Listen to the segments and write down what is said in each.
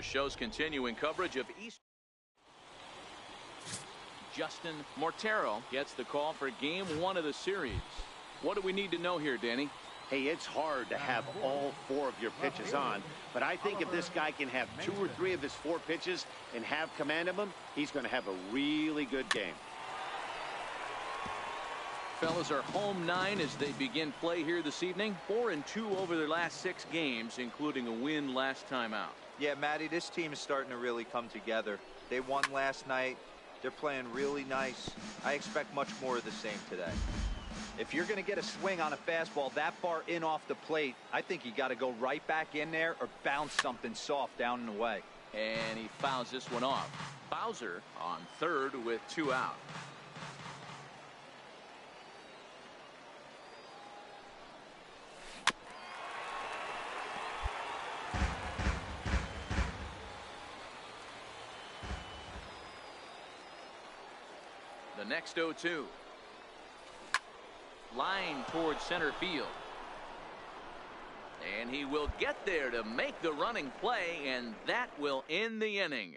This show's continuing coverage of East. Justin Mortero gets the call for game 1 of the series. What do we need to know here, Danny? Hey, it's hard to have all 4 of your pitches on, but I think if this guy can have 2 or 3 of his 4 pitches and have command of them, he's going to have a really good game. Fellas are home 9 as they begin play here this evening. 4-2 over their last 6 games, including a win last time out. Yeah, Matty, this team is starting to really come together. They won last night. They're playing really nice. I expect much more of the same today. If you're going to get a swing on a fastball that far in off the plate, I think you got to go right back in there or bounce something soft down and away. And he fouls this one off. Bowser on third with 2 out. The next 0-2. Line towards center field. And he will get there to make the running play, and that will end the inning.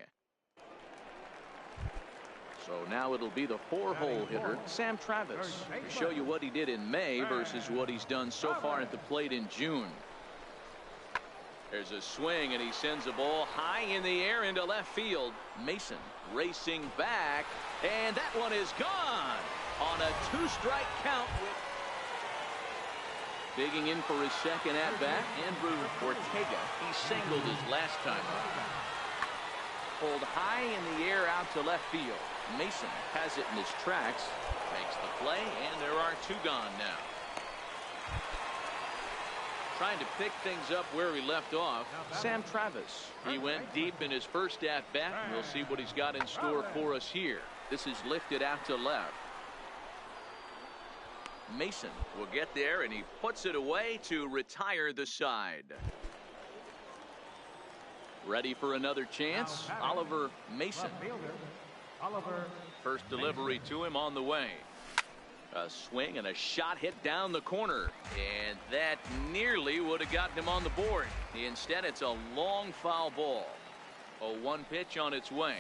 So now it'll be the 4-hole hitter, Sam Travis, to show you what he did in May versus what he's done so far at the plate in June. There's a swing, and he sends the ball high in the air into left field. Mason racing back, and that one is gone on a 2-strike count. Digging in for his second at-bat, Andrew Ortega. He singled his last time up. Pulled high in the air out to left field. Mason has it in his tracks, makes the play, and there are 2 gone now. Trying to pick things up where he left off, Sam Travis. He went deep in his first at-bat, and we'll see what he's got in store for us here. This is lifted out to left. Mason will get there, and he puts it away to retire the side. Ready for another chance, Oliver Mason. First delivery to him on the way. A swing and a shot hit down the corner, and that nearly would have gotten him on the board. Instead, it's a long foul ball. A 1 pitch on its way,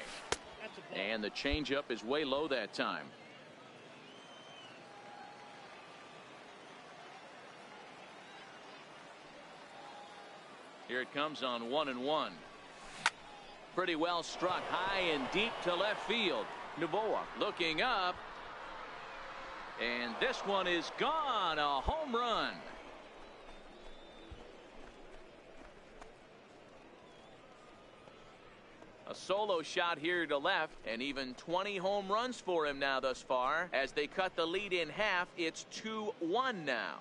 and the changeup is way low that time. Here it comes on 1-1. Pretty well struck high and deep to left field. Novoa looking up. And this one is gone. A home run. A solo shot here to left, and even 20 home runs for him now thus far. As they cut the lead in half, it's 2-1 now.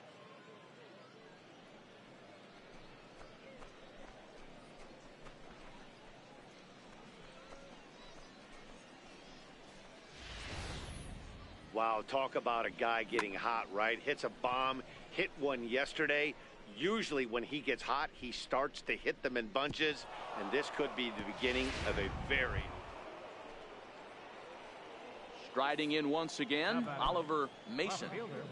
Wow, talk about a guy getting hot, right? Hits a bomb, hit one yesterday. Usually when he gets hot, he starts to hit them in bunches, and this could be the beginning of a very... Striding in once again, Oliver Mason.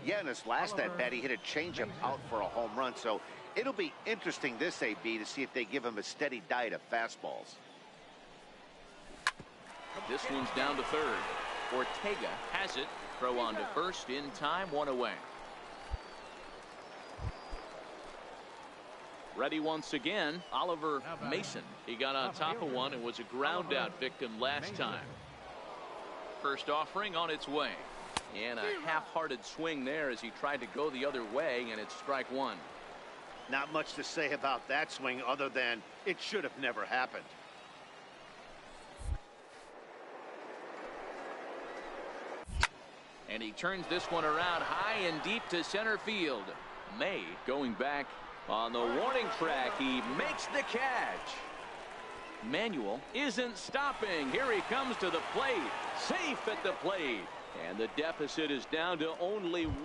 Yeah, in his last at-bat, he hit a changeup out for a home run, so it'll be interesting this AB to see if they give him a steady diet of fastballs. This one's down to third. Ortega has it. Throw on to first in time, 1 away. Ready once again, Oliver Mason. He got on top of one and was a ground out victim last time. First offering on its way. And a half-hearted swing there as he tried to go the other way, and it's strike 1. Not much to say about that swing other than it should have never happened. And he turns this one around high and deep to center field. May going back on the warning track. He makes the catch. Manuel isn't stopping. Here he comes to the plate. Safe at the plate. And the deficit is down to only 1.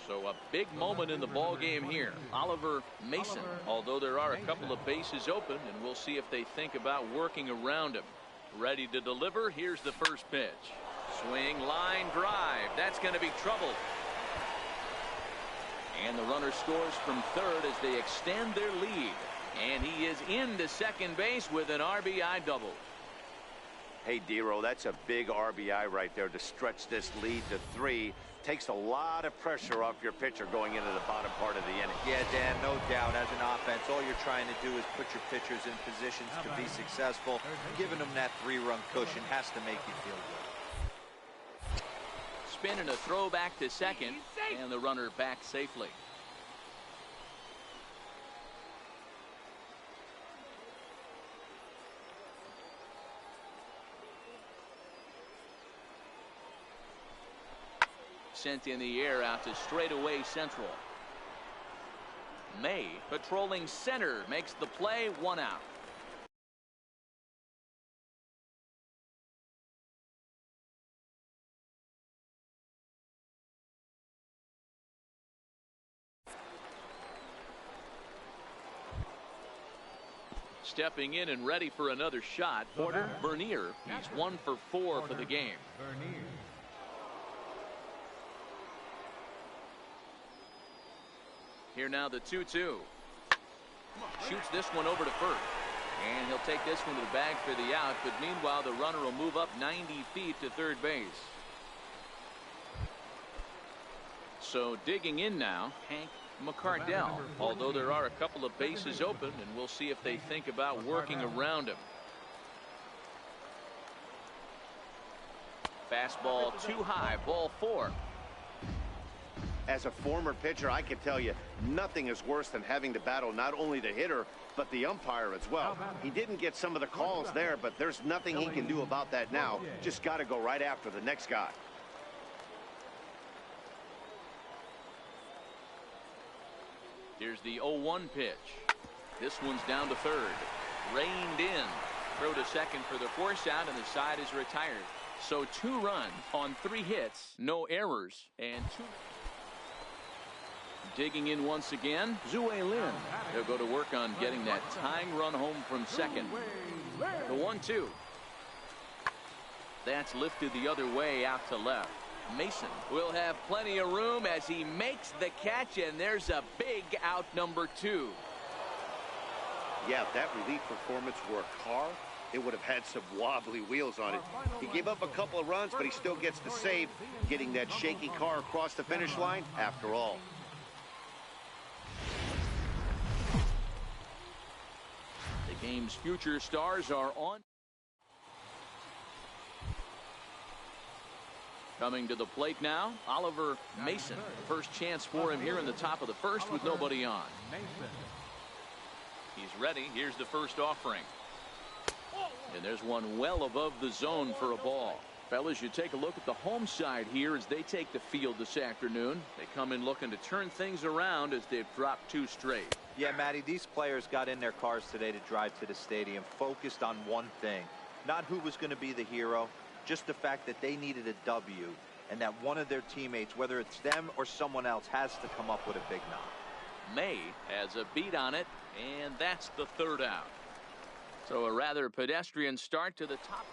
So a big moment in the ball game here. Oliver Mason, although there are a couple of bases open, and we'll see if they think about working around him. Ready to deliver. Here's the first pitch. Swing, line drive. That's going to be trouble. And the runner scores from third as they extend their lead. And he is into second base with an RBI double. Hey, Dero, that's a big RBI right there to stretch this lead to 3. Takes a lot of pressure off your pitcher going into the bottom part of the inning. Yeah, Dan, no doubt. As an offense, all you're trying to do is put your pitchers in positions to be successful. Giving them that 3-run cushion has to make you feel good. Spin and a throw back to second, and the runner back safely. Sent in the air out to straightaway central. May patrolling center makes the play, 1 out. Stepping in and ready for another shot, Porter Bernier. He's 1 for 4 for the game. Here now the 2-2. Shoots this one over to first. And he'll take this one to the bag for the out, but meanwhile the runner will move up 90 feet to third base. So digging in now, Hank McCardell, although there are a couple of bases open, and we'll see if they think about working around him. Fastball too high, ball 4. As a former pitcher, I can tell you nothing is worse than having to battle not only the hitter but the umpire as well. He didn't get some of the calls there, but there's nothing he can do about that now. Just got to go right after the next guy. Here's the 0-1 pitch. This one's down to third. Reined in. Throw to second for the force out, and the side is retired. So 2 runs on 3 hits, no errors, and 2. Digging in once again, Zue Lin. They'll go to work on getting that tying run home from second. The 1-2. That's lifted the other way out to left. Mason will have plenty of room as he makes the catch, and there's a big out, number 2. Yeah, if that relief performance were a car, it would have had some wobbly wheels on it. He gave up a couple of runs, but he still gets the save, getting that shaky car across the finish line after all. The game's future stars are on. Coming to the plate now, Oliver Mason. First chance for him here in the top of the first with nobody on. He's ready. Here's the first offering. And there's one well above the zone for a ball. Fellas, you take a look at the home side here as they take the field this afternoon. They come in looking to turn things around as they've dropped 2 straight. Yeah, Matty, these players got in their cars today to drive to the stadium focused on one thing. Not who was going to be the hero, just the fact that they needed a W and that one of their teammates, whether it's them or someone else, has to come up with a big knock. May has a beat on it, and that's the 3rd out. So a rather pedestrian start to the top.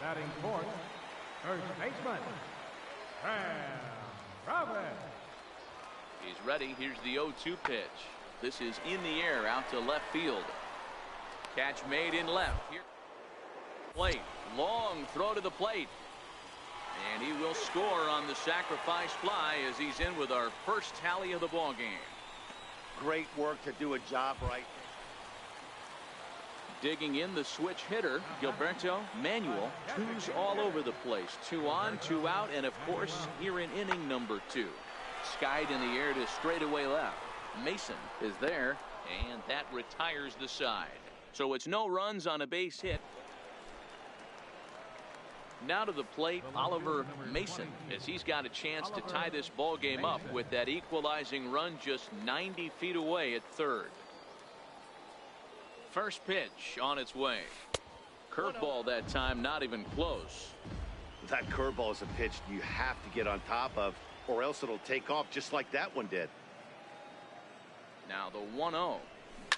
Batting fourth, first baseman, Roberts. He's ready. Here's the 0-2 pitch. This is in the air out to left field. Catch made in left. Here. Plate. Long throw to the plate. And he will score on the sacrifice fly as he's in with our first tally of the ball game. Great work to do a job right. Digging in the switch hitter, Gilberto Manuel. 2's all over the place. 2 on, 2 out, and of course here in inning number 2. Skied in the air to straightaway left. Mason is there, and that retires the side. So it's no runs on a base hit. Now to the plate, Oliver Mason, as he's got a chance to tie this ball game up with that equalizing run just 90 feet away at third. First pitch on its way. Curveball that time, not even close. That curveball is a pitch you have to get on top of, or else it'll take off just like that one did. Now the 1-0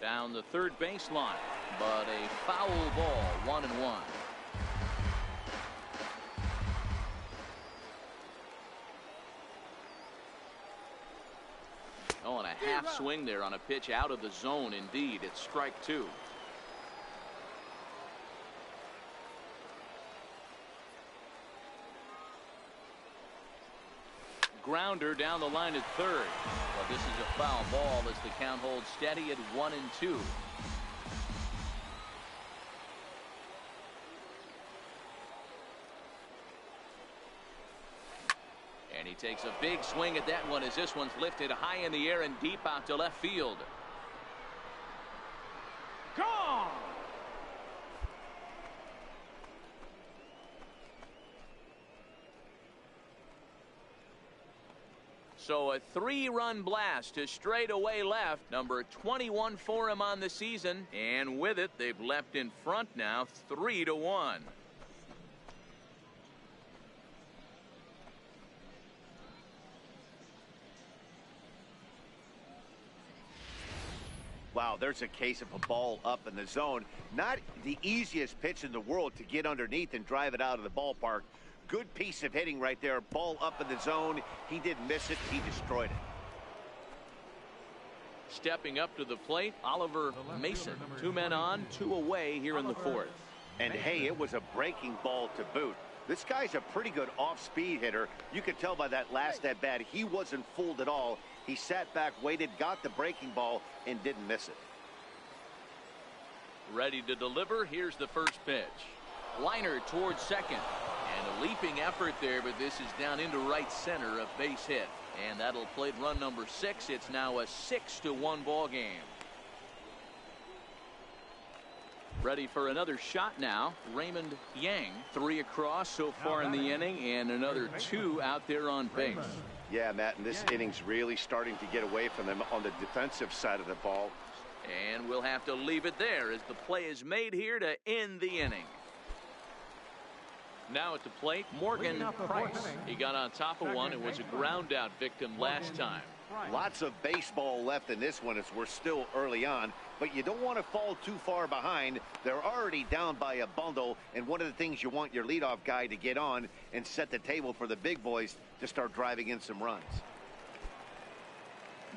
down the third baseline, but a foul ball, 1-1. Oh, and a A half swing there on a pitch out of the zone. Indeed, it's strike two. Grounder down the line at third. Well, this is a foul ball as the count holds steady at 1-2. And he takes a big swing at that one as this one's lifted high in the air and deep out to left field. Gone! So a 3-run blast to straightaway left. Number 21 for him on the season. And with it, they've leapt in front now 3-1. Wow, there's a case of a ball up in the zone. Not the easiest pitch in the world to get underneath and drive it out of the ballpark. Good piece of hitting right there. Ball up in the zone. He didn't miss it. He destroyed it. Stepping up to the plate, Oliver Mason. 2 men on, 2 away here in the fourth. And hey, it was a breaking ball to boot. This guy's a pretty good off-speed hitter. You could tell by that last at-bat he wasn't fooled at all. He sat back, waited, got the breaking ball, and didn't miss it. Ready to deliver. Here's the first pitch. Liner towards second. And a leaping effort there, but this is down into right center, a base hit. And that'll plate run number 6. It's now a 6-1 ball game. Ready for another shot now. Raymond Yang. 3 across so far in the inning, and another 2 out there on base. Yeah, Matt, and this inning's really starting to get away from them on the defensive side of the ball. And we'll have to leave it there as the play is made here to end the inning. Now at the plate, Morgan Price. He got on top of one and was a ground out victim last time. Lots of baseball left in this one as we're still early on, but you don't want to fall too far behind. They're already down by a bundle, and one of the things you want your leadoff guy to get on and set the table for the big boys to start driving in some runs.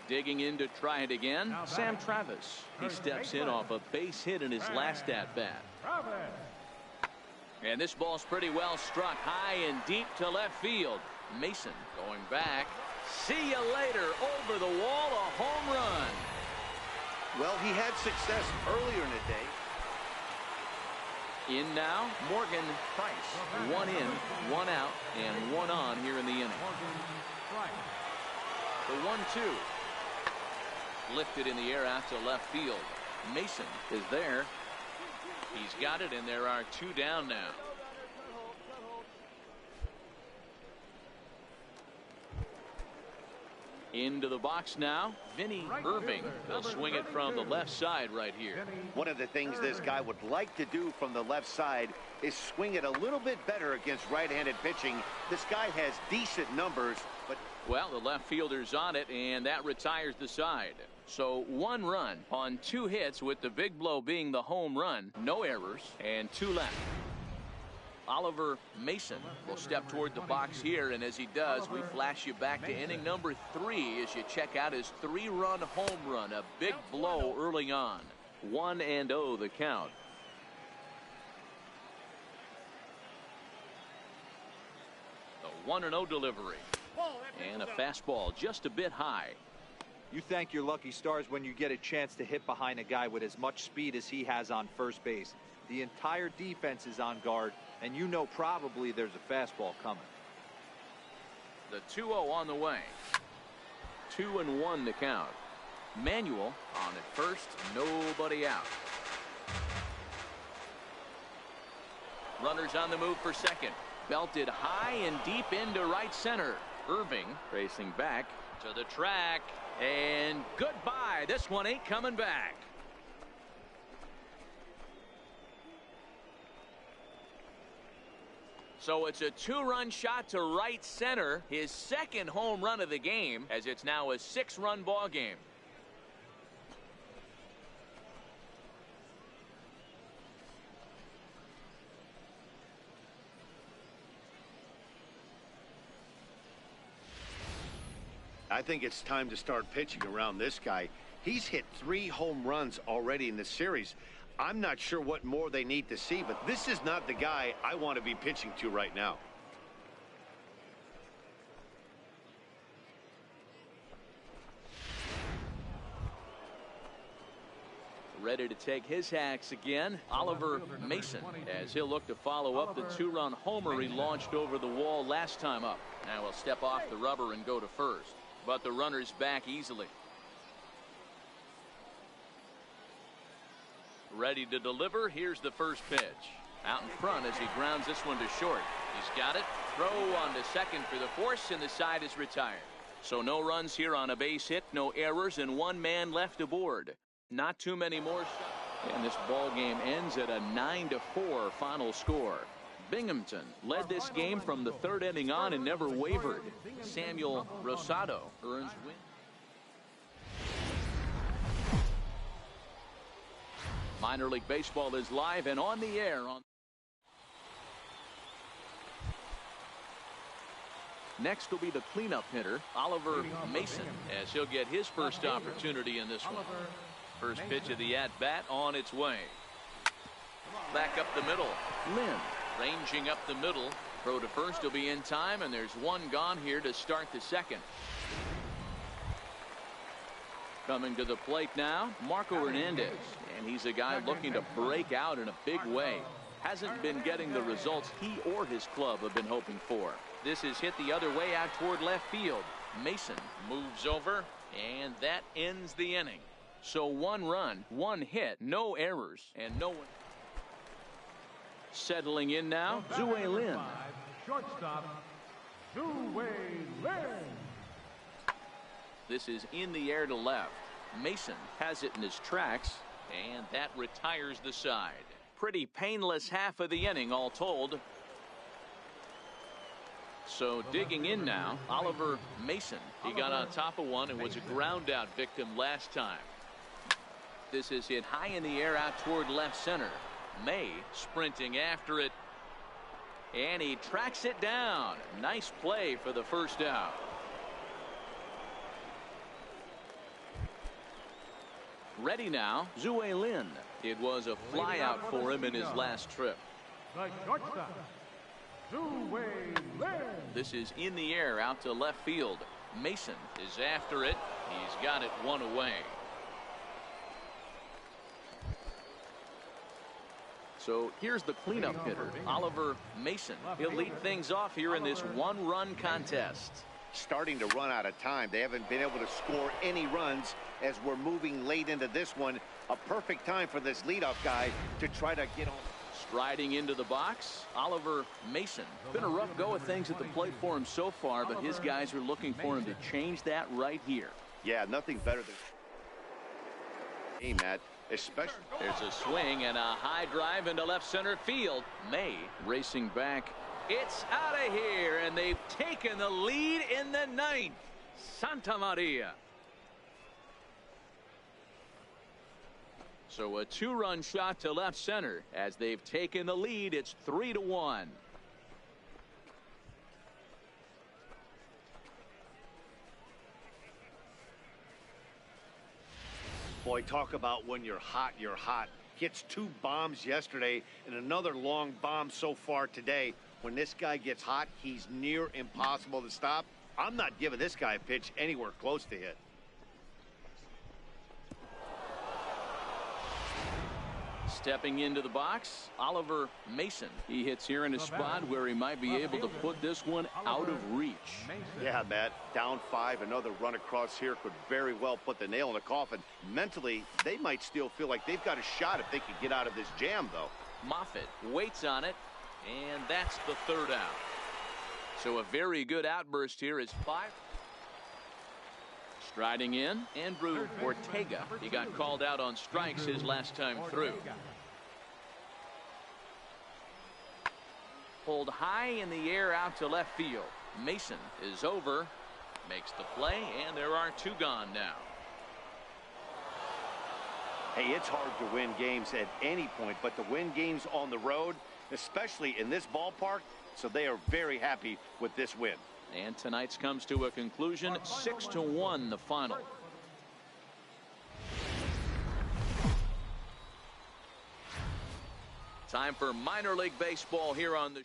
Digging in to try it again, Sam Travis. He steps in off a base hit in his last at-bat. And this ball's pretty well struck high and deep to left field. Mason going back. See you later. Over the wall, a home run. Well, he had success earlier in the day. In now, Morgan Price. 1 in, 1 out, and 1 on here in the inning. The 1-2. Lifted in the air out to left field. Mason is there. He's got it, and there are 2 down now. Into the box now, Vinny Irving. They'll swing it from the left side right here. One of the things this guy would like to do from the left side is swing it a little bit better against right-handed pitching. This guy has decent numbers, but... Well, the left fielder's on it, and that retires the side. So 1 run on 2 hits, with the big blow being the home run. No errors, and 2 left. Oliver Mason will step toward the box here, and as he does, we flash you back to inning number 3 as you check out his 3-run home run. A big blow early on. 1-0 the count. The 1-0 delivery. And a fastball just a bit high. You thank your lucky stars when you get a chance to hit behind a guy with as much speed as he has on first base. The entire defense is on guard, and you know probably there's a fastball coming. The 2-0 on the way. 2-1 the count. Manuel on at first, nobody out. Runners on the move for second. Belted high and deep into right center. Irving racing back to the track, and goodbye. This one ain't coming back. So it's a 2-run shot to right center, his 2nd home run of the game, as it's now a 6-run ball game. I think it's time to start pitching around this guy. He's hit 3 home runs already in this series. I'm not sure what more they need to see, but this is not the guy I want to be pitching to right now. Ready to take his hacks again, Oliver Mason, as he'll look to follow up the 2-run homer he launched over the wall last time up. Now he'll step off the rubber and go to first, but the runner's back easily. Ready to deliver. Here's the first pitch. Out in front as he grounds this one to short. He's got it. Throw on to second for the force, and the side is retired. So no runs here on a base hit, no errors, and 1 man left aboard. Not too many more shots. And this ball game ends at a 9-4 final score. Binghamton led this game from the 3rd inning on and never wavered. Samuel Rosado earns win. Minor League Baseball is live and on the air. Next will be the cleanup hitter, Oliver Mason, as he'll get his first opportunity in this one. First pitch of the at-bat on its way. Back up the middle. Lynn ranging up the middle. Throw to first will be in time, and there's 1 gone here to start the second. Coming to the plate now, Marco Hernandez. And he's a guy looking to break out in a big way. Hasn't been getting the results he or his club have been hoping for. This is hit the other way out toward left field. Mason moves over, and that ends the inning. So 1 run, 1 hit, no errors, and no one. Settling in now, Zue Lin. Shortstop, Zue Lin. This is in the air to left. Mason has it in his tracks, and that retires the side. Pretty painless half of the inning all told. So digging in now, Oliver Mason. He got on top of one and was a ground out victim last time. This is hit high in the air out toward left center. May sprinting after it, and he tracks it down. Nice play for the first out. Ready now, Zue Lin. It was a fly out for him in his last trip. The shortstop, Zue Lin. This is in the air out to left field. Mason is after it. He's got it 1 away. So here's the cleanup hitter, Oliver Mason. He'll lead things off here in this 1-run contest. Starting to run out of time. They haven't been able to score any runs as we're moving late into this one. A perfect time for this leadoff guy to try to get on. Striding into the box, Oliver Mason. Been a rough go of things at the plate for him so far, but his guys are looking for him to change that right here. Yeah, nothing better than. Hey, Matt. Especially. There's a swing and a high drive into left center field. May racing back. It's out of here, and they've taken the lead in the 9th. Santa Maria. So a 2-run shot to left center. As they've taken the lead, it's 3-1. Boy, talk about when you're hot, you're hot. Hits 2 bombs yesterday and another long bomb so far today. When this guy gets hot, he's near impossible to stop. I'm not giving this guy a pitch anywhere close to hit. Stepping into the box, Oliver Mason. He hits here in a spot where he might be able to put this one out of reach. Yeah, Matt, down 5, another run across here could very well put the nail in the coffin. Mentally, they might still feel like they've got a shot if they could get out of this jam, though. Moffitt waits on it, and that's the 3rd out. So a very good outburst here is 5. Striding in, Andrew Ortega. He got called out on strikes his last time through. Pulled high in the air out to left field. Mason is over, makes the play, and there are 2 gone now. Hey, it's hard to win games at any point, but to win games on the road, especially in this ballpark, so they are very happy with this win. And tonight's comes to a conclusion, 6-1 the final. Time for minor league baseball here on the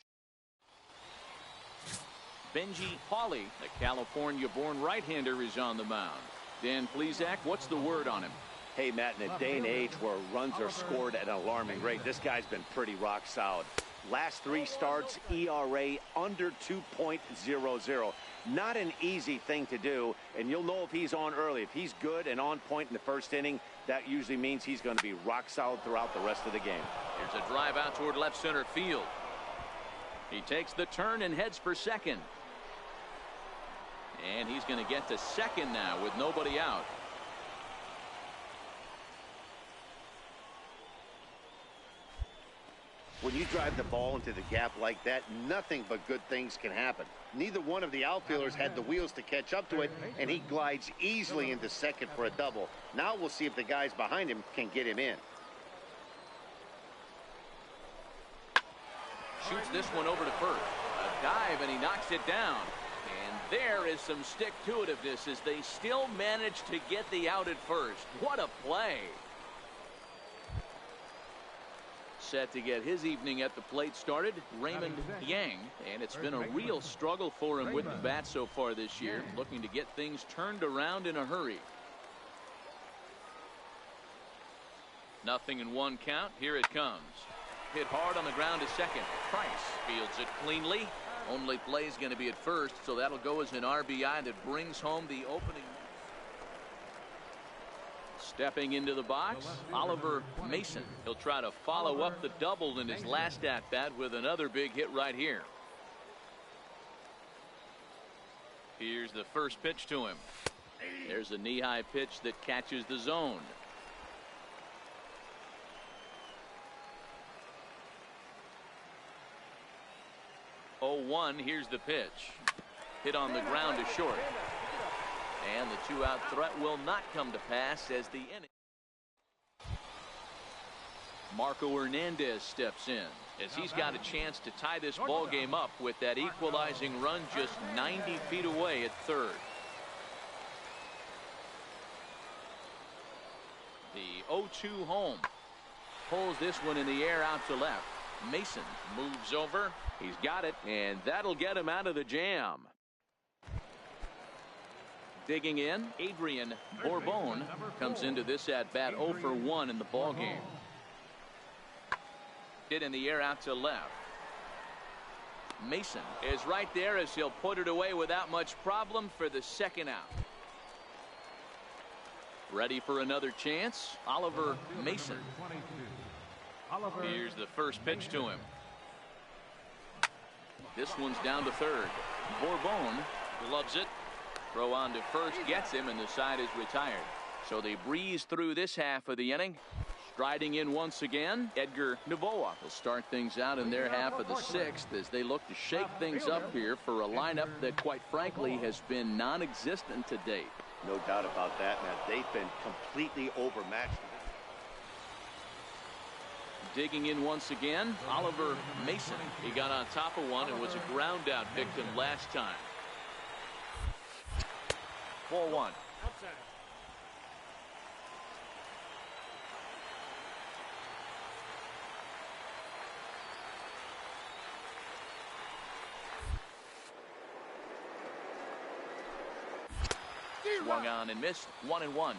Benji Hawley, the California-born right-hander, is on the mound. Dan Plesac, what's the word on him? Hey, Matt, in a day and age where runs are scored at an alarming rate, this guy's been pretty rock solid. Last 3 starts, ERA under 2.00. Not an easy thing to do, and you'll know if he's on early. If he's good and on point in the first inning, that usually means he's going to be rock solid throughout the rest of the game. Here's a drive out toward left center field. He takes the turn and heads for second. And he's going to get to second now with nobody out. When you drive the ball into the gap like that, nothing but good things can happen. Neither one of the outfielders had the wheels to catch up to it, and he glides easily into second for a double. Now we'll see if the guys behind him can get him in. Shoots this one over to first. A dive, and he knocks it down. And there is some stick-to-itiveness as they still manage to get the out at first. What a play. Set to get his evening at the plate started, Raymond Yang, and it's been a real struggle for him with the bat so far this year, looking to get things turned around in a hurry. 0-1 count. Here it comes. Hit hard on the ground to second. Price fields it cleanly. Only play is going to be at first, so that'll go as an RBI that brings home the opening. Stepping into the box, Oliver Mason. He'll try to follow up the double in his last at-bat with another big hit right here. Here's the first pitch to him. There's a knee-high pitch that catches the zone. Oh, 1. Here's the pitch. Hit on the ground to short. And the 2-out threat will not come to pass as the inning. Marco Hernandez steps in as he's got a chance to tie this ball game up with that equalizing run just 90 feet away at third. The 0-2 home. Pulls this one in the air out to left. Mason moves over. He's got it, and that'll get him out of the jam. Digging in, Adrian Bourbon comes into this at-bat 0 for 1 in the ballgame. Hit in the air out to left. Mason is right there as he'll put it away without much problem for the second out. Ready for another chance, Oliver Mason. Here's the first pitch to him. This one's down to third. Bourbon loves it. Throw on to first gets him, and the side is retired. So they breeze through this half of the inning. Striding in once again, Edgar Novoa will start things out in their half of the 6th as they look to shake things up here for a lineup that, quite frankly, has been non-existent to date. No doubt about that, Matt. They've been completely overmatched. Digging in once again, Oliver Mason. He got on top of one and was a ground out victim last time. 4-1. Swung on and missed. 1-1.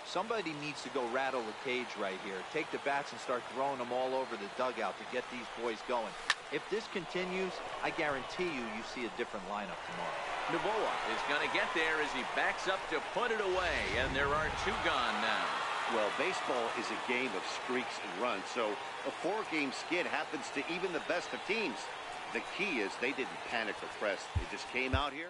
Somebody needs to go rattle the cage right here. Take the bats and start throwing them all over the dugout to get these boys going. If this continues, I guarantee you see a different lineup tomorrow. Novoa is going to get there as he backs up to put it away, and there are 2 gone now. Well, baseball is a game of streaks and runs, so a 4-game skid happens to even the best of teams. The key is they didn't panic or press. They just came out here.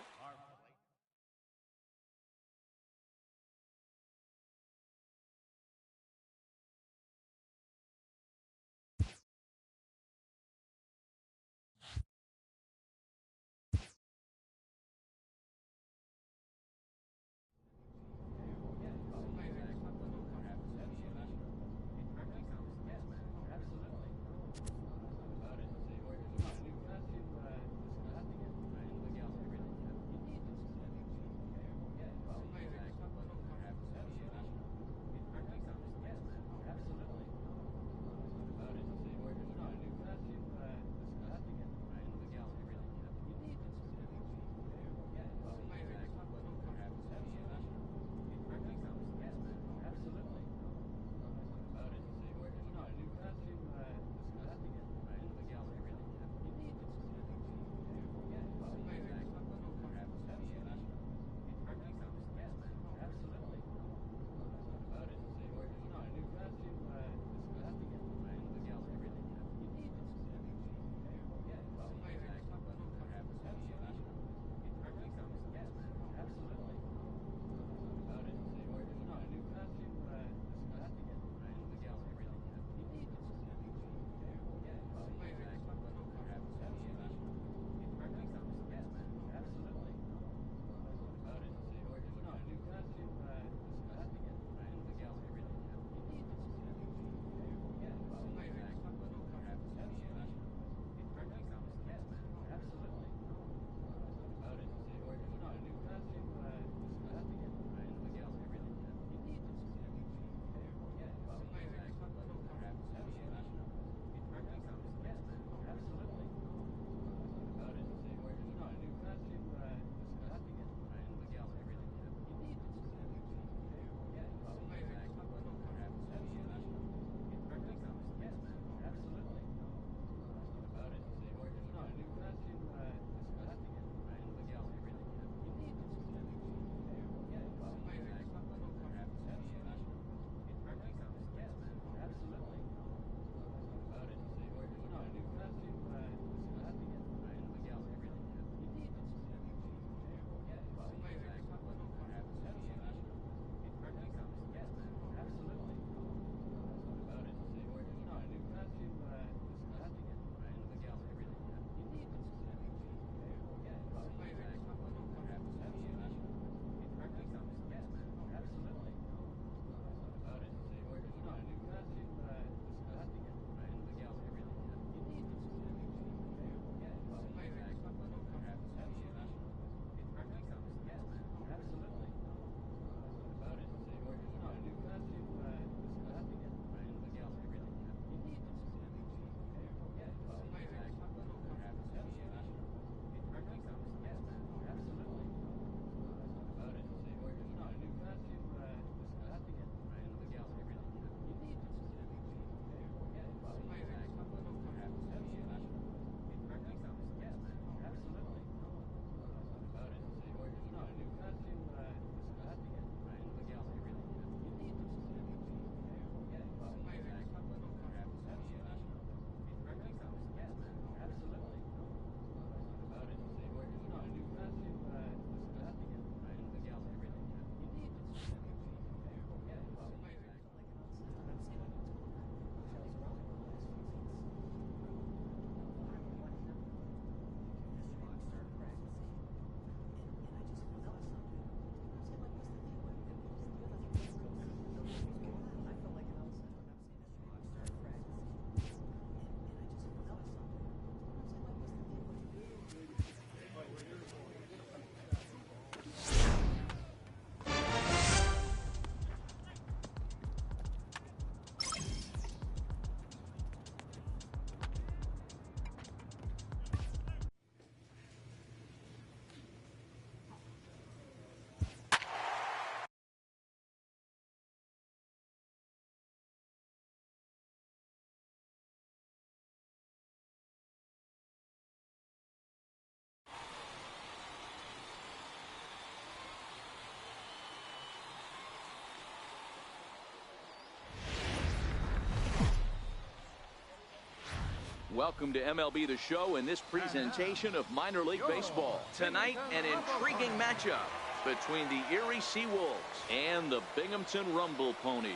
Welcome to MLB The Show and this presentation of minor league baseball. Tonight, an intriguing matchup between the Erie Seawolves and the Binghamton Rumble Ponies.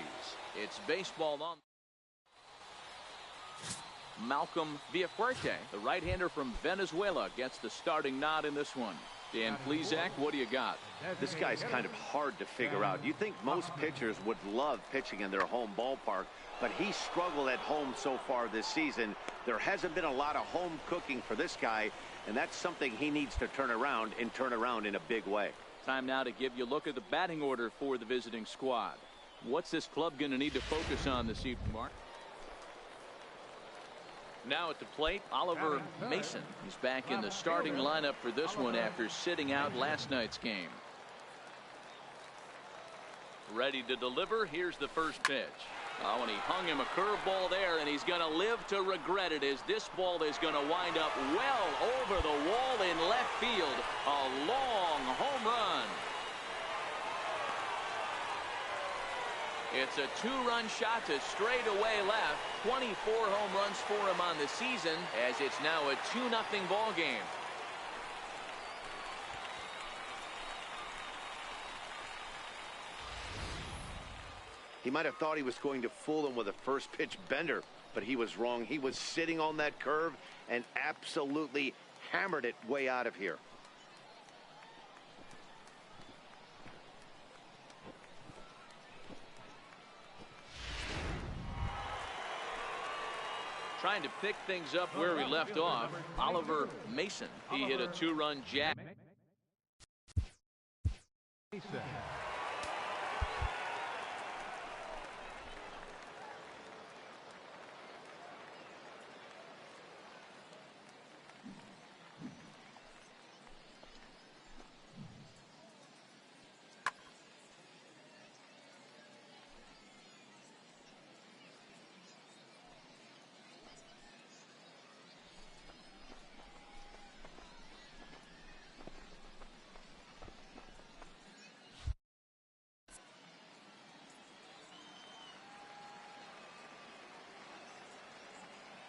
It's baseball on. Malcolm Villafuerte, the right-hander from Venezuela, gets the starting nod in this one. Dan Plesac, what do you got? This guy's kind of hard to figure out. You think most pitchers would love pitching in their home ballpark, but he struggled at home so far this season. There hasn't been a lot of home cooking for this guy, and that's something he needs to turn around in a big way. Time now to give you a look at the batting order for the visiting squad. What's this club going to need to focus on this evening, Mark? Now at the plate, Oliver Mason. He's back in the starting lineup for this one after sitting out last night's game. Ready to deliver. Here's the first pitch. Oh, and he hung him a curveball there, and he's going to live to regret it as this ball is going to wind up well over the wall in left field. A long home run. It's a two-run shot to straightaway left. 24 home runs for him on the season, as it's now a 2-0 ball game. He might have thought he was going to fool him with a first pitch bender, but he was wrong. He was sitting on that curve and absolutely hammered it way out of here. Trying to pick things up where we left off, Oliver Mason. He hit a two-run jack.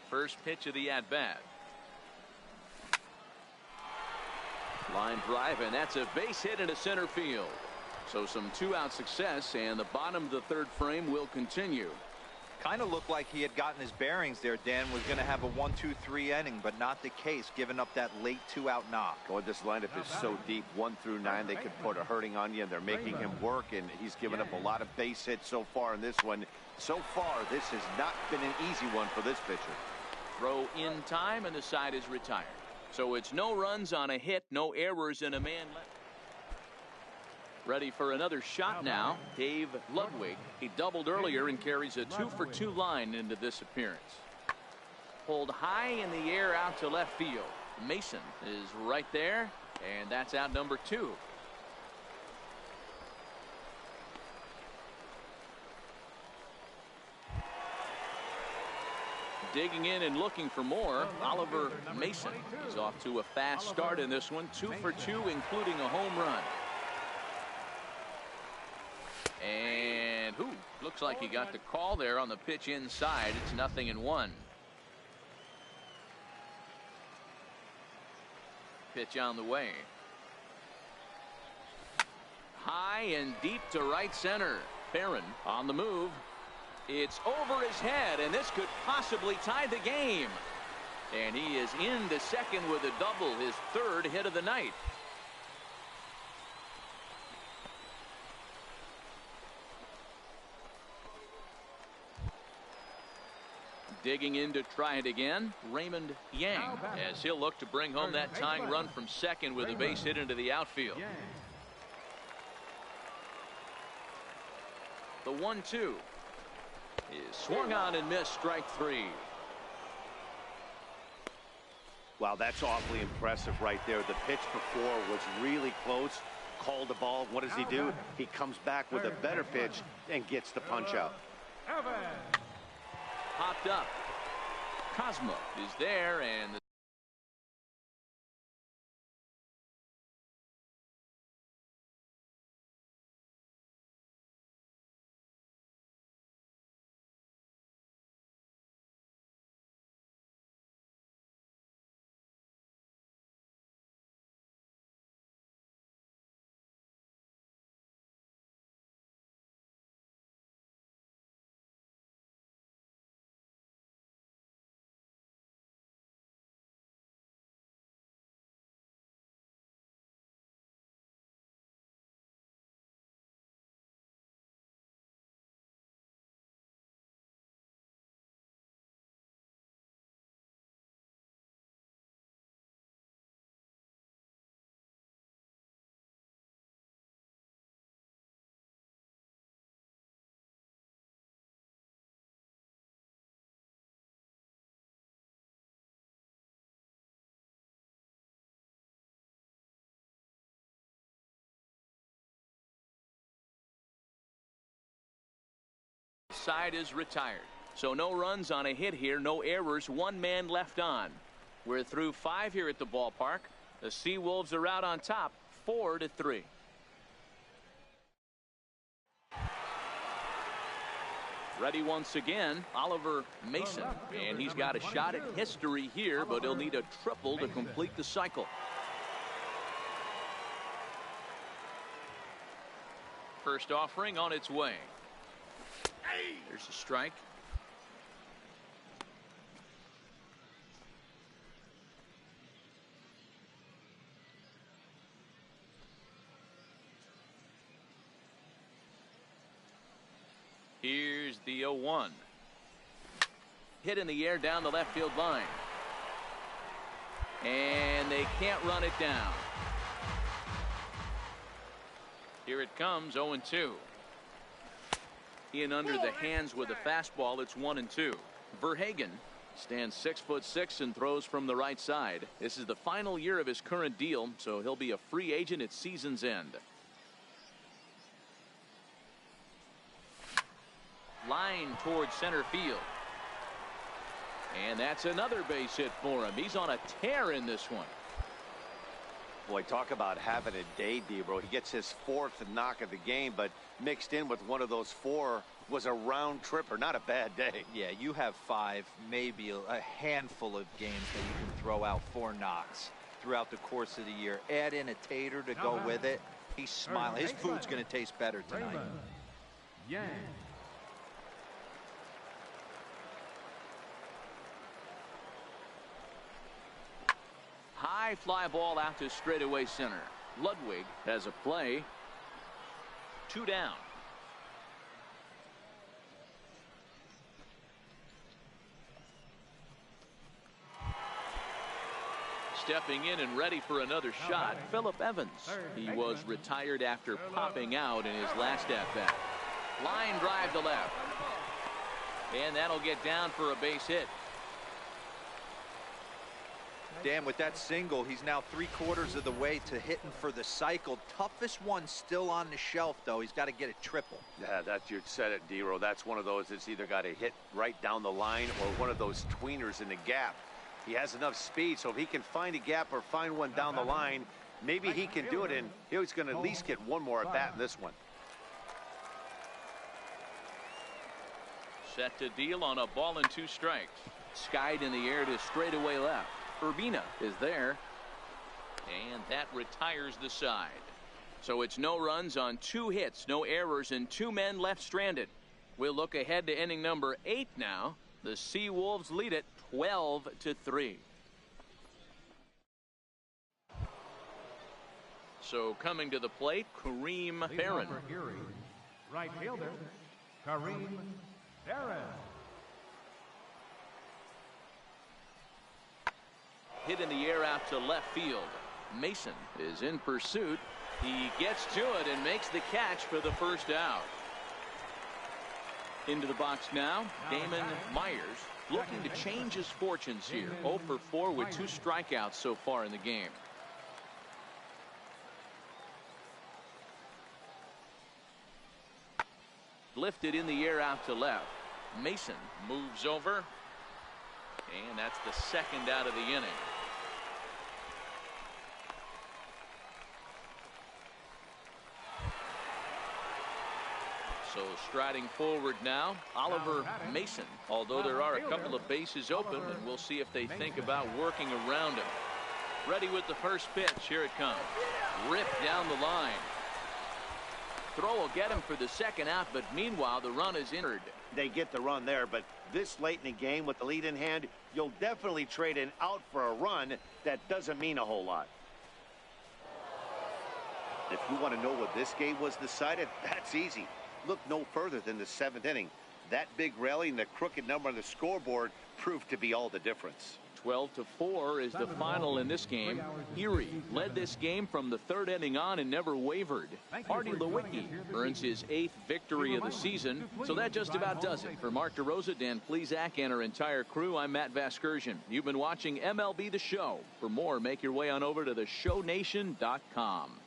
First pitch of the at-bat. Line drive, and that's a base hit into center field. So some two-out success, and the bottom of the third frame will continue. Kind of looked like he had gotten his bearings there. Dan was going to have a 1-2-3 inning, but not the case, giving up that late two-out knock. Boy, this lineup is so deep, 1 through 9. They could put a hurting on you, and they're making him work, and he's given up a lot of base hits so far in this one. So far, this has not been an easy one for this pitcher. Throw in time, and the side is retired. So it's no runs on a hit, no errors, and a man left. Ready for another shot now, Dave Ludwig. He doubled earlier and carries a 2-for-2 line into this appearance. Pulled high in the air out to left field. Mason is right there, and that's out number 2. Digging in and looking for more, Oliver Mason. He's off to a fast start in this one, 2 for 2, including a home run. And looks like he got the call there on the pitch inside. It's 0-1. Pitch on the way. High and deep to right center. Barron on the move. It's over his head, and this could possibly tie the game. And he is into second with a double, his third hit of the night. Digging in to try it again, Raymond Yang, as he'll look to bring home that tying run from second with a base hit into the outfield. The 1-2 is swung on and missed, strike 3. Wow, that's awfully impressive right there. The pitch before was really close. Called the ball. What does he do? He comes back with a better pitch and gets the punch out. Popped up. Cosmo is there, and the Side is retired. So no runs on a hit here, no errors, one man left on. We're through 5 here at the ballpark. The Seawolves are out on top, 4-3. Ready once again, Oliver Mason, and he's got a shot at history here, but he'll need a triple to complete the cycle. First offering on its way. There's a strike. Here's the 0-1. Hit in the air down the left field line. And they can't run it down. Here it comes, 0-2. In under the hands with a fastball, it's 1-2. Verhagen stands 6'6" and throws from the right side. This is the final year of his current deal, so he'll be a free agent at season's end. Line towards center field. And that's another base hit for him. He's on a tear in this one. Boy, talk about having a day, Debro. He gets his 4th knock of the game, but mixed in with one of those 4 was a round tripper. Not a bad day. Yeah, you have 5, maybe a handful of games that you can throw out 4 knocks throughout the course of the year. Add in a tater to go with it. He's smiling. His food's going to taste better tonight. Yang. High fly ball out to straightaway center. Ludwig has a play. 2 down. Stepping in and ready for another shot, Phillip Evans. He was retired after popping out in his last at-bat. Line drive to left. And that'll get down for a base hit. Dan, with that single, he's now 3/4 of the way to hitting for the cycle. Toughest one still on the shelf, though. He's got to get a triple. Yeah, you said it, D-Row. That's one of those that's either got to hit right down the line or one of those tweeners in the gap. He has enough speed, so if he can find a gap or find one down the line, maybe he can do it, and he's going to at least get one more at bat in this one. Set to deal on a ball and 2 strikes. Skied in the air to straightaway left. Urbina is there, and that retires the side. So it's no runs on 2 hits, no errors, and 2 men left stranded. We'll look ahead to inning number 8 now. The Seawolves lead it 12-3. So coming to the plate, Kareem Barron. Right fielder, Kareem Barron. Hit in the air out to left field. Mason is in pursuit. He gets to it and makes the catch for the first out. Into the box now, Damon Myers, looking to change his fortunes here. 0 for 4 with 2 strikeouts so far in the game. Lifted in the air out to left. Mason moves over, and that's the 2nd out of the inning. So striding forward now, Oliver Mason. Although there are a couple of bases open, and we'll see if they think about working around him. Ready with the first pitch. Here it comes. Ripped down the line. Throw will get him for the 2nd out, but meanwhile the run is entered. They get the run there, but this late in the game with the lead in hand, you'll definitely trade an out for a run. That doesn't mean a whole lot. If you want to know what this game was decided, that's easy. Look no further than the 7th inning. That big rally and the crooked number on the scoreboard proved to be all the difference. 12-4 is the final in this game. Erie led this game from the 3rd inning on and never wavered. Artie Lewicki earns his 8th victory of the season. So that just about does it. For Mark DeRosa, Dan Plesac, and our entire crew, I'm Matt Vasgersian. You've been watching MLB The Show. For more, make your way on over to theshownation.com.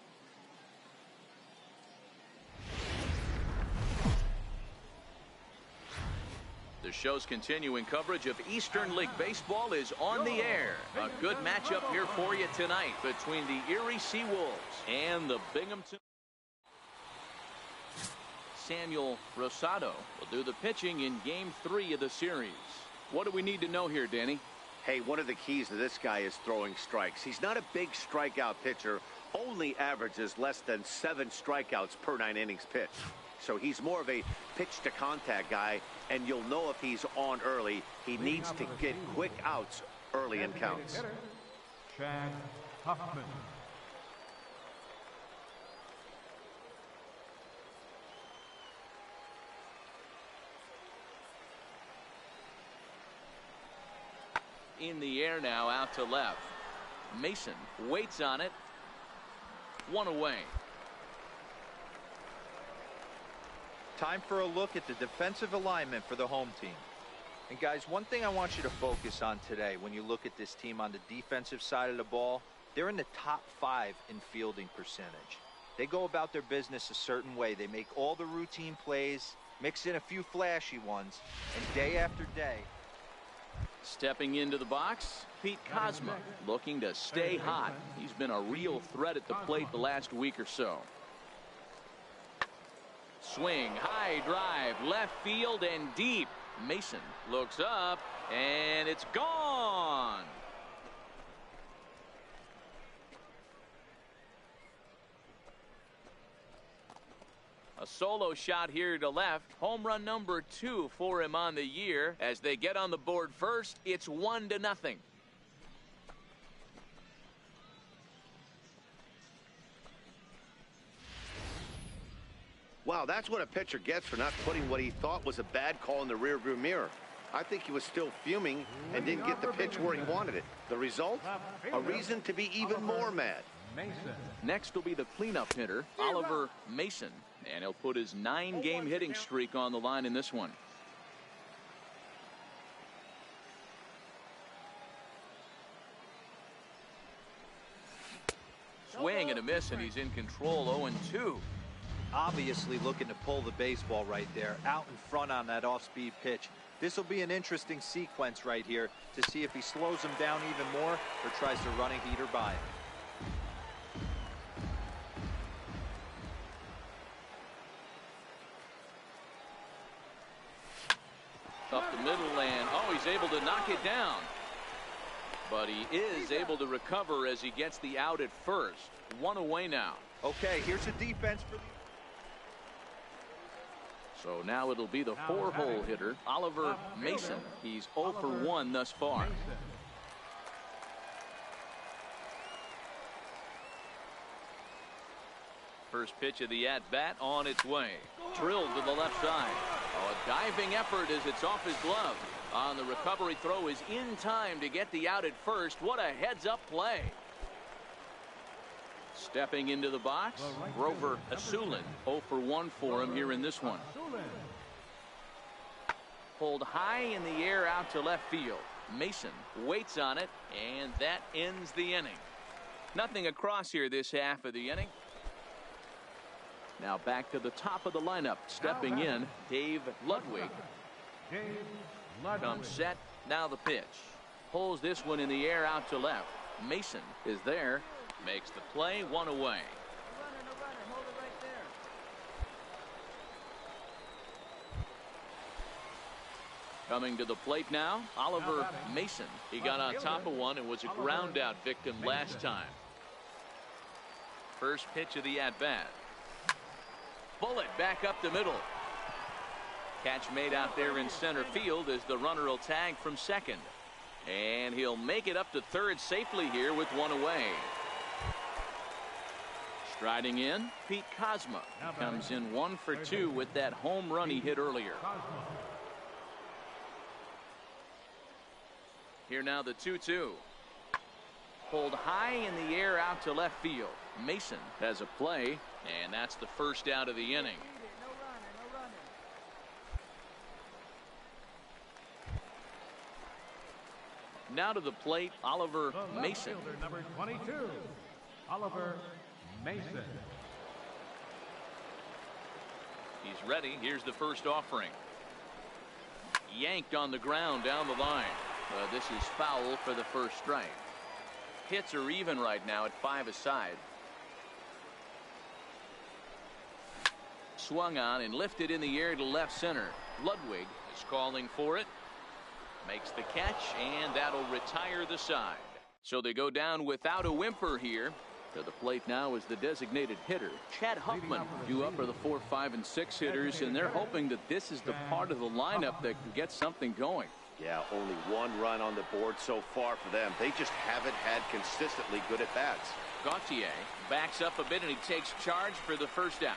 show's continuing coverage of Eastern League Baseball is on the air. A good matchup here for you tonight between the Erie Seawolves and the Binghamton. Samuel Rosado will do the pitching in Game 3 of the series. What do we need to know here, Danny? Hey, one of the keys to this guy is throwing strikes. He's not a big strikeout pitcher, only averages less than 7 strikeouts per 9 innings pitched. So he's more of a pitch to contact guy, and you'll know if he's on early. He needs to get quick outs early in counts. Chad Huffman. In the air now, out to left. Mason waits on it. 1 away. Time for a look at the defensive alignment for the home team. And guys, one thing I want you to focus on today when you look at this team on the defensive side of the ball, they're in the top 5 in fielding percentage. They go about their business a certain way. They make all the routine plays, mix in a few flashy ones, and day after day. Stepping into the box, Pete Kozma looking to stay hot. He's been a real threat at the plate the last week or so. Swing, high drive, left field and deep. Mason looks up and it's gone. A solo shot here to left. Home run number 2 for him on the year. As they get on the board first, it's 1-0. Wow, that's what a pitcher gets for not putting what he thought was a bad call in the rearview mirror. I think he was still fuming and didn't get the pitch where he wanted it. The result? A reason to be even more mad. Next will be the cleanup hitter, Oliver Mason, and he'll put his 9-game hitting streak on the line in this one. Swing and a miss, and he's in control. 0-2. Obviously looking to pull the baseball right there, out in front on that off-speed pitch. This will be an interesting sequence right here to see if he slows him down even more or tries to run a heater by him. Up the middle, and he's able to knock it down. But he is able to recover as he gets the out at first. 1 away now. Okay, here's the defense for the... So now it'll be the 4-hole hitter, Oliver Mason. He's 0 for 1 thus far. First pitch of the at-bat on its way. Drilled to the left side. A diving effort as it's off his glove. On the recovery throw is in time to get the out at first. What a heads-up play. Stepping into the box, Grover Asulin. 0 for 1 for him here in this one. Pulled high in the air out to left field. Mason waits on it, and that ends the inning. Nothing across here this half of the inning. Now back to the top of the lineup. Stepping in, Dave Ludwig. Comes set. Now the pitch. Pulls this one in the air out to left. Mason is there. Makes the play. 1 away. Coming to the plate now, Oliver Mason. He got on top of one and was a ground out victim last time. First pitch of the at-bat. Bullet back up the middle. Catch made out there in center field as the runner will tag from second. And he'll make it up to third safely here with 1 away. Striding in, Pete Kozma. Comes in 1 for 2 with that home run he hit earlier. Here now the 2-2. Pulled high in the air out to left field. Mason has a play, and that's the first out of the inning. Now to the plate, Oliver Mason. Number 22, Oliver Mason. He's ready. Here's the first offering. yanked on the ground down the line. This is foul for the first strike. Hits are even right now at 5 aside. Swung on and lifted in the air to left center. Ludwig is calling for it. Makes the catch, and that'll retire the side. So they go down without a whimper here. To the plate now is the designated hitter, Chad Huffman. Due up are the 4, 5, and 6 hitters, and they're hoping that this is the part of the lineup that can get something going. Yeah, only 1 run on the board so far for them. They just haven't had consistently good at-bats. Gauthier backs up a bit, and he takes charge for the first out.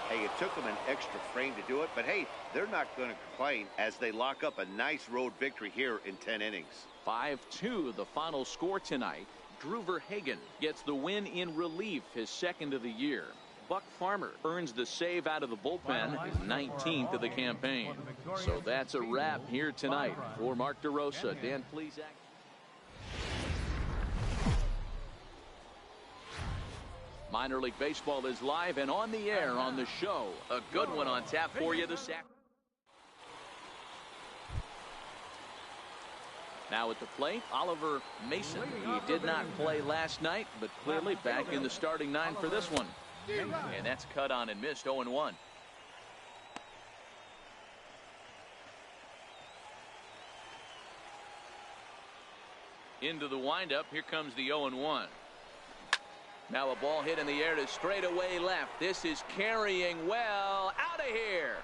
Hey, it took them an extra frame to do it, but hey, they're not going to complain as they lock up a nice road victory here in 10 innings. 5-2 the final score tonight. Drew Verhagen gets the win in relief, his second of the year. Buck Farmer earns the save out of the bullpen, his 19th of the campaign. So that's a wrap here tonight. For Mark DeRosa, Dan Plesac. Minor League Baseball is live and on the air on the show. A good one on tap for you this afternoon. Now at the plate, Oliver Mason. He did not play last night, but clearly back in the starting 9 for this one. And that's cut on and missed. 0-1. Into the windup. Here comes the 0-1. Now a ball hit in the air to straightaway left. This is carrying well. Out of here.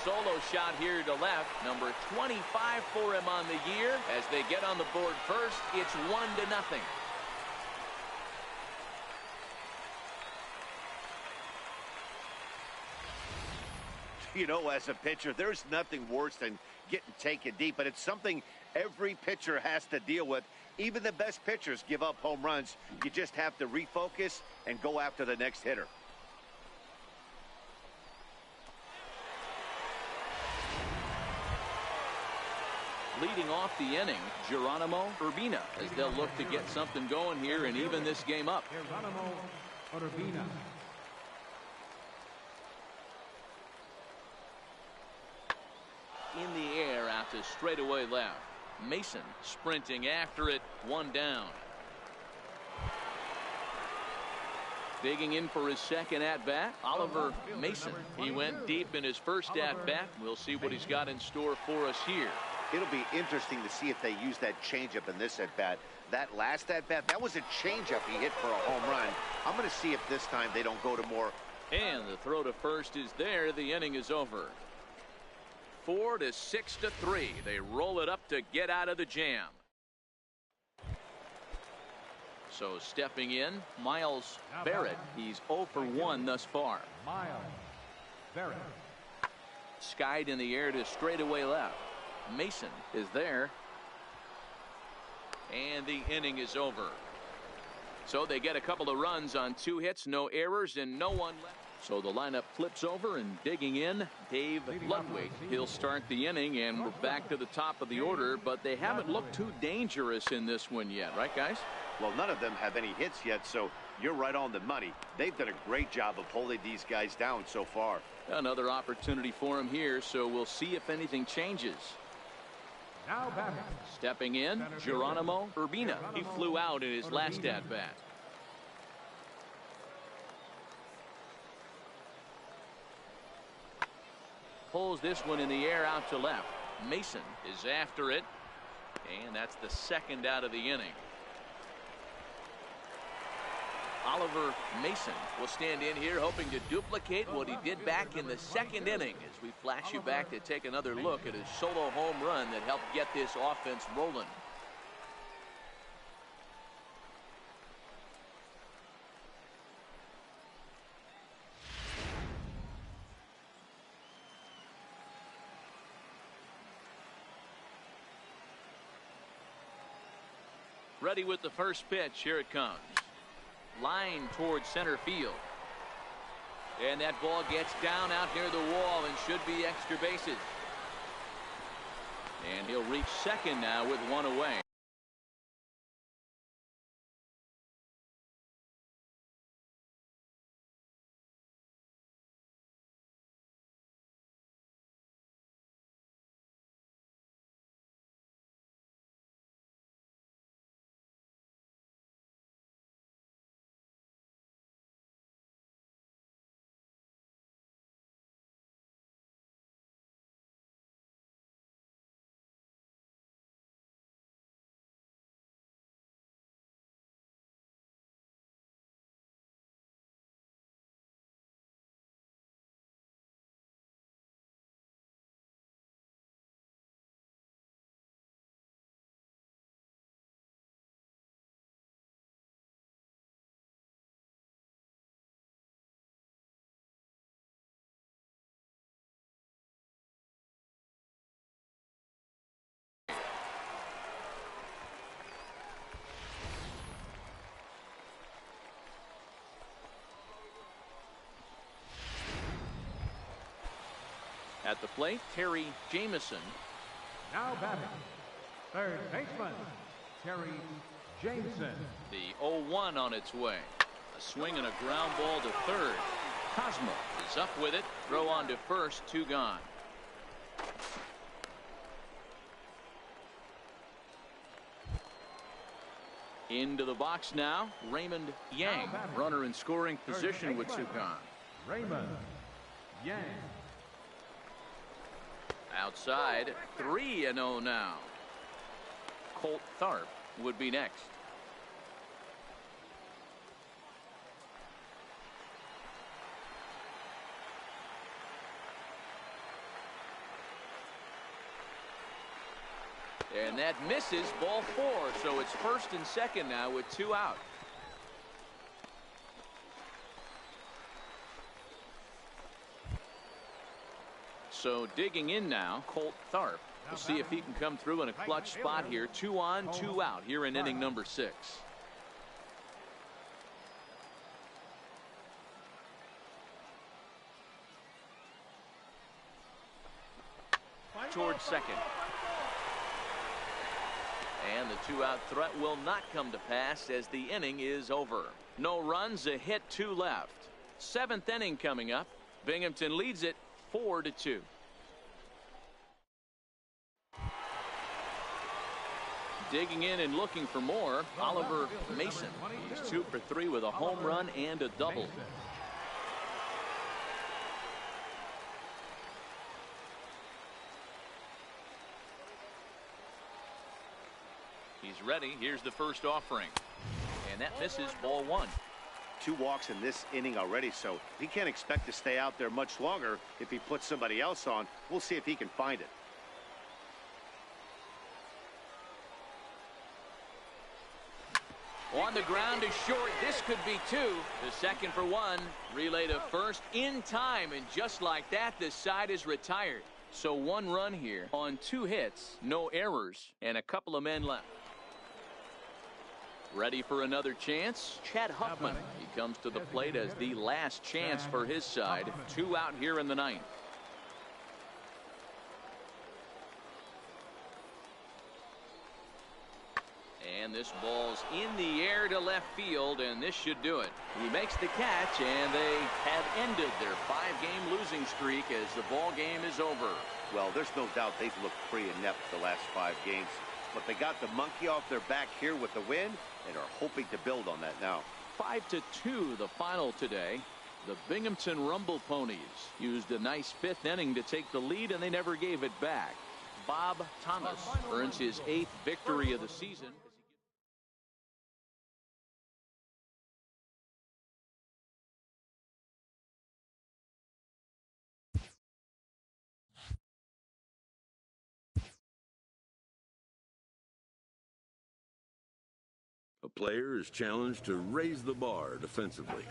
Solo shot here to left. Number 25 for him on the year. As they get on the board first, it's 1-0. You know, as a pitcher, there's nothing worse than getting taken deep, but it's something every pitcher has to deal with. Even the best pitchers give up home runs. You just have to refocus and go after the next hitter. Leading off the inning, Geronimo Urbina, as they'll look to get something going here and even this game up. Geronimo Urbina. In the air out to straightaway left. Mason sprinting after it, 1 down. Digging in for his second at-bat, Oliver Mason. He went deep in his first at-bat. We'll see what he's got in store for us here. It'll be interesting to see if they use that changeup in this at-bat. That last at-bat, that was a changeup he hit for a home run. I'm going to see if this time they don't go to more. And the throw to first is there. The inning is over. 4-6-3. They roll it up to get out of the jam. So stepping in, Miles Barrett. He's 0 for 1 thus far. Miles Barrett. Skied in the air to straightaway left. Mason is there. And the inning is over. So they get a couple of runs on 2 hits, no errors, and no one left. So the lineup flips over, and digging in, Dave Ludwig. He'll start the inning, and we're back to the top of the order, but they haven't looked too dangerous in this one yet, right, guys? Well, none of them have any hits yet, so you're right on the money. They've done a great job of holding these guys down so far. Another opportunity for him here, so we'll see if anything changes. Now batting. Stepping in, Geronimo Urbina. He flew out in his last at-bat. Pulls this one in the air out to left. Mason is after it, and that's the second out of the inning. Oliver Mason will stand in here hoping to duplicate what he did back in the second inning as we flash you back to take another look at his solo home run that helped get this offense rolling. Ready with the first pitch. Here it comes. Line towards center field. And that ball gets down out near the wall and should be extra bases. And he'll reach second now with 1 away. At the plate, Terry Jamison. Now batting, third baseman, Terry Jameson. The 0-1 on its way. A swing and a ground ball to third. Cosmo is up with it. Throw on to first, 2 gone. Into the box now, Raymond Yang. Runner in scoring position with 2 gone. Raymond Yang. Outside, 3-0 now. Colt Tharp would be next. And that misses, ball 4. So it's first and second now with 2 out. So digging in now, Colt Tharp. We'll see if he can come through in a clutch spot here. 2 on, 2 out here in inning number 6. Towards second. And the 2-out threat will not come to pass as the inning is over. No runs, a hit, 2 left. 7th inning coming up. Binghamton leads it 4-2. Digging in and looking for more, Oliver Mason. He's 2 for 3 with a home run and a double. He's ready. Here's the first offering. And that misses, ball 1. 2 walks in this inning already, so he can't expect to stay out there much longer. If he puts somebody else on, we'll see if he can find it. On the ground is short. This could be 2. The second for 1. Relay to first in time. And just like that, the side is retired. So 1 run here on 2 hits, no errors, and a couple of men left. Ready for another chance? Chad Huffman. He comes to the plate as the last chance for his side. 2 out here in the 9th. And this ball's in the air to left field, and this should do it. He makes the catch, and they have ended their 5-game losing streak as the ball game is over. Well, there's no doubt they've looked pretty inept the last 5 games. But they got the monkey off their back here with the win and are hoping to build on that now. 5-2 the final today. The Binghamton Rumble Ponies used a nice 5th inning to take the lead, and they never gave it back. Bob Thomas earns his 8th victory of the season. A player is challenged to raise the bar defensively.